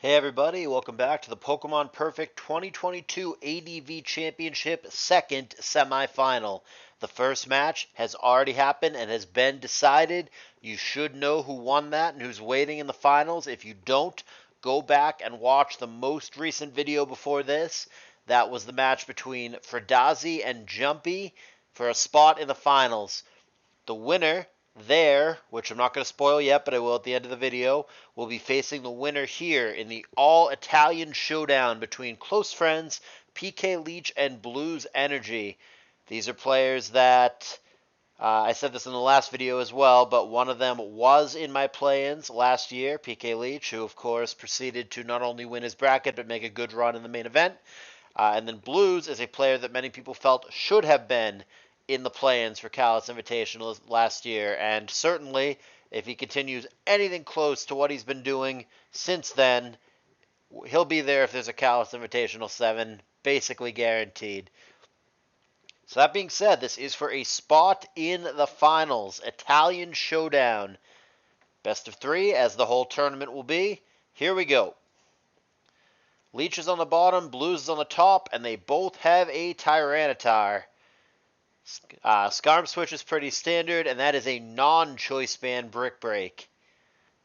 Hey everybody, welcome back to the Pokemon Perfect 2022 ADV Championship second semifinal. The first match has already happened and has been decided. You should know who won that and who's waiting in the finals. If you don't, go back and watch the most recent video before this. That was the match between Fredazi and Jumpy for a spot in the finals. The winner there, which I'm not going to spoil yet, but I will at the end of the video, will be facing the winner here in the all-Italian showdown between close friends Pkleech and BluesEnergy. These are players that I said this in the last video as well, but one of them was in my play-ins last year, Pkleech, who of course proceeded to not only win his bracket but make a good run in the main event. And then Blues is a player that many people felt should have been in the play-ins for Kalos Invitational last year, and certainly if he continues anything close to what he's been doing since then, he'll be there if there's a Kalos Invitational 7, basically guaranteed. So that being said, this is for a spot in the finals, Italian Showdown. Best of 3, as the whole tournament will be. Here we go. Leech is on the bottom, Blues is on the top, and they both have a Tyranitar. Scarm Switch is pretty standard, and that is a non-choice band Brick Break.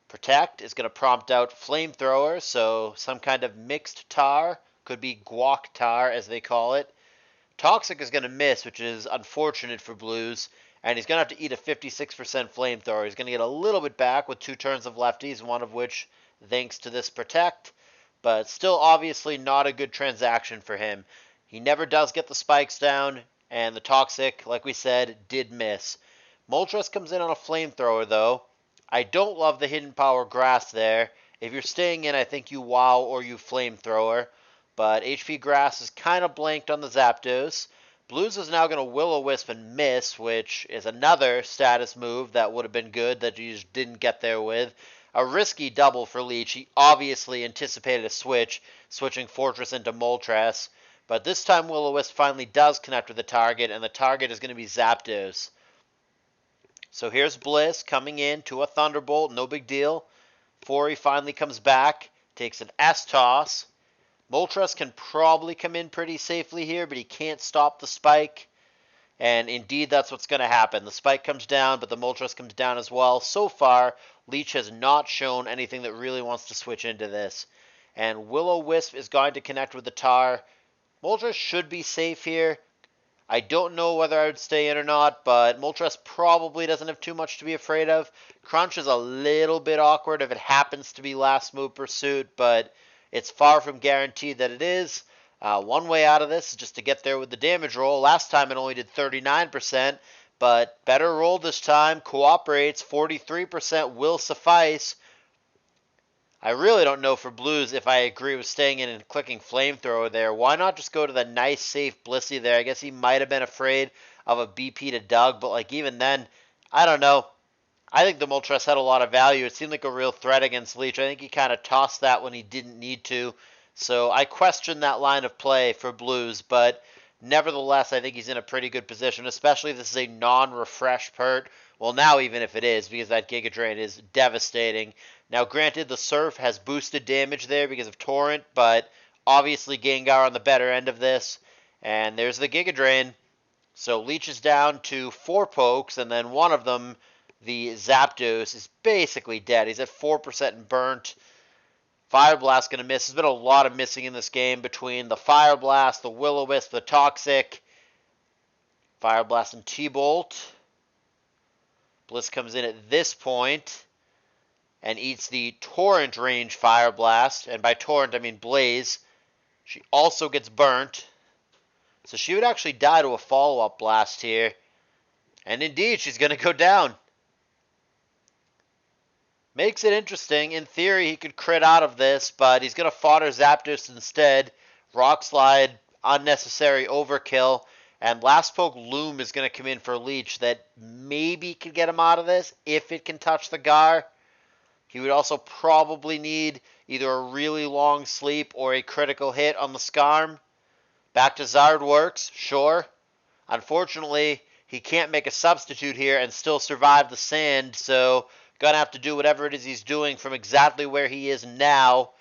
Protect is going to prompt out Flamethrower, so some kind of mixed tar. Could be Guac Tar, as they call it. Toxic is going to miss, which is unfortunate for Blues, and he's going to have to eat a 56% Flamethrower. He's going to get a little bit back with 2 turns of lefties, one of which thanks to this Protect, but still obviously not a good transaction for him. He never does get the spikes down, and the Toxic, like we said, did miss. Moltres comes in on a Flamethrower, though. I don't love the Hidden Power Grass there. If you're staying in, I think you Wow or you Flamethrower. But HP Grass is kind of blanked on the Zapdos. Blues is now going to Will-O-Wisp and miss, which is another status move that would have been good that you just didn't get there with. A risky double for Leech. He obviously anticipated a switch, switching Fortress into Moltres. But this time Will-O-Wisp finally does connect with the target, and the target is going to be Zapdos. So here's Bliss coming in to a Thunderbolt, no big deal. Fori finally comes back, takes an S-Toss. Moltres can probably come in pretty safely here, but he can't stop the spike. And indeed, that's what's going to happen. The spike comes down, but the Moltres comes down as well. So far, Leech has not shown anything that really wants to switch into this. And Will-O-Wisp is going to connect with the Tar. Moltres should be safe here. I don't know whether I would stay in or not, but Moltres probably doesn't have too much to be afraid of. Crunch is a little bit awkward if it happens to be last move pursuit, but it's far from guaranteed that it is. One way out of this is just to get there with the damage roll. Last time it only did 39%, but better roll this time. Cooperates, 43% will suffice. I really don't know for Blues if I agree with staying in and clicking Flamethrower there. Why not just go to the nice, safe Blissey there? I guess he might have been afraid of a BP to Doug, but like even then, I don't know. I think the Moltres had a lot of value. It seemed like a real threat against Leech. I think he kind of tossed that when he didn't need to. So I question that line of play for Blues, but nevertheless, I think he's in a pretty good position, especially if this is a non-refresh pert. Well, now even if it is, because that Giga Drain is devastating. Now, granted, the Surf has boosted damage there because of Torrent, but obviously Gengar on the better end of this. And there's the Giga Drain. So Leech is down to 4 pokes, and then one of them, the Zapdos, is basically dead. He's at 4% and burnt. Fire Blast going to miss. There's been a lot of missing in this game between the Fire Blast, the Will-O-Wisp, the Toxic. Fire Blast and T-Bolt. Bliss comes in at this point and eats the Torrent range Fire Blast. And by Torrent, I mean Blaze. She also gets burnt. So she would actually die to a follow-up blast here. And indeed, she's going to go down. Makes it interesting. In theory, he could crit out of this, but he's going to fodder Zapdos instead. Rock Slide, unnecessary overkill. And Last Poke Loom is going to come in for Leech that maybe could get him out of this if it can touch the Gar. He would also probably need either a really long sleep or a critical hit on the Scarm. Back to Zard works, sure. Unfortunately, he can't make a substitute here and still survive the sand, so gonna have to do whatever it is he's doing from exactly where he is now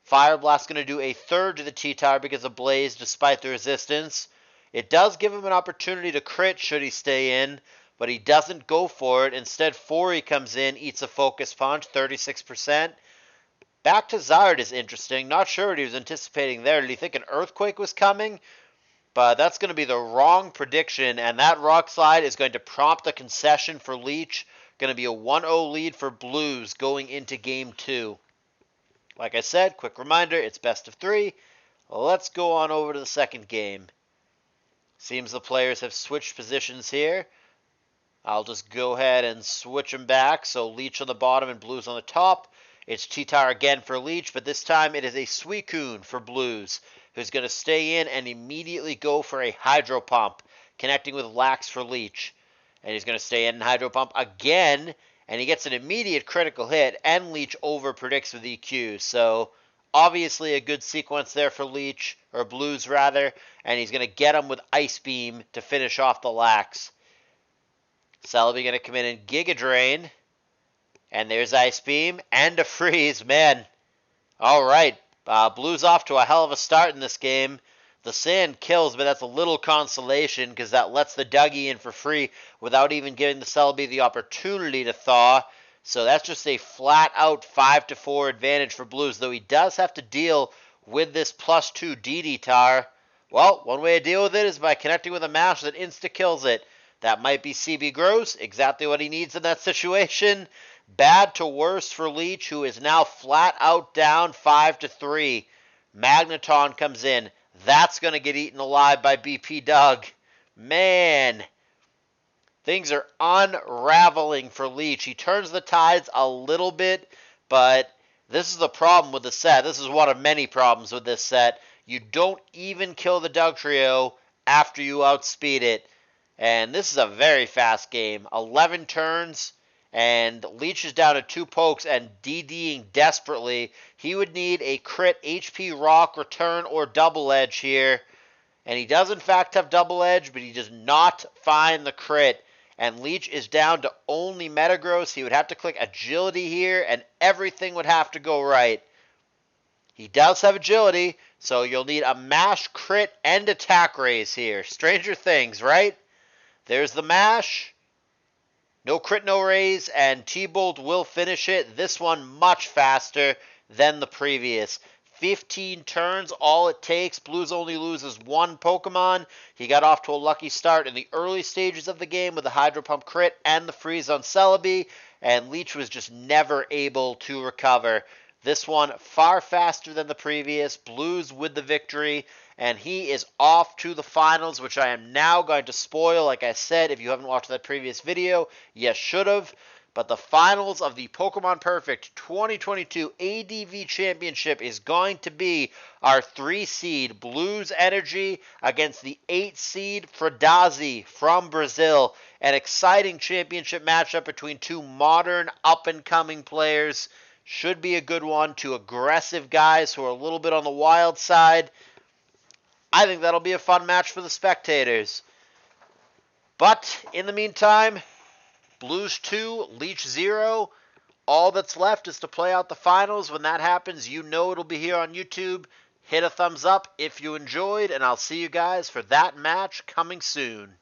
Fire Blast going to do a third to the T-Tower because of Blaze despite the resistance. It does give him an opportunity to crit should he stay in, but he doesn't go for it. Instead, Fori comes in, eats a Focus Punch, 36%. Back to Zard is interesting. Not sure what he was anticipating there. Did he think an Earthquake was coming? But that's going to be the wrong prediction, and that Rock Slide is going to prompt a concession for Leech. Going to be a 1-0 lead for Blues going into Game 2. Like I said, quick reminder, it's best of 3. Let's go on over to the second game. Seems the players have switched positions here. I'll just go ahead and switch them back. So Leech on the bottom and Blues on the top. It's T-Tar again for Leech, but this time it is a Suicune for Blues, who's going to stay in and immediately go for a Hydro Pump, connecting with Lax for Leech. And he's going to stay in and Hydro Pump again, and he gets an immediate critical hit, and Leech over predicts with EQ. So obviously a good sequence there for Leech, or Blues rather, and he's going to get him with Ice Beam to finish off the Lax. Celebi going to come in and Giga Drain. And there's Ice Beam and a Freeze. Man, all right. Blues off to a hell of a start in this game. The sand kills, but that's a little consolation because that lets the Dougie in for free without even giving the Celebi the opportunity to thaw. So that's just a flat-out 5-4 advantage for Blues, though he does have to deal with this +2 DD Tar. Well, one way to deal with it is by connecting with a mash that insta-kills it. That might be CB Gross, exactly what he needs in that situation. Bad to worse for Leech, who is now flat out down 5-3. Magneton comes in. That's going to get eaten alive by BP Doug. Man, things are unraveling for Leech. He turns the tides a little bit, but this is the problem with the set. This is one of many problems with this set. You don't even kill the Doug Trio after you outspeed it. And this is a very fast game. 11 turns, and Leech is down to 2 pokes and DDing desperately. He would need a crit HP Rock return or double edge here. And he does in fact have double edge, but he does not find the crit. And Leech is down to only Metagross. He would have to click Agility here, and everything would have to go right. He does have Agility, so you'll need a Mash, Crit, and Attack Raise here. Stranger things, right? There's the Mash. No crit, no raise, and T-Bolt will finish it. This one much faster than the previous. 15 turns, all it takes. Blues only loses 1 Pokemon. He got off to a lucky start in the early stages of the game with the Hydro Pump crit and the freeze on Celebi, and Leech was just never able to recover. This one far faster than the previous. Blues with the victory. And he is off to the finals, which I am now going to spoil. Like I said, if you haven't watched that previous video, you should have. But the finals of the Pokemon Perfect 2022 ADV Championship is going to be our 3-seed BluesEnergy against the 8-seed Fradazi from Brazil. An exciting championship matchup between 2 modern, up-and-coming players. Should be a good one. 2 aggressive guys who are a little bit on the wild side. I think that'll be a fun match for the spectators. But in the meantime, Blues 2, Leech 0. All that's left is to play out the finals. When that happens, you know it'll be here on YouTube. Hit a thumbs up if you enjoyed, and I'll see you guys for that match coming soon.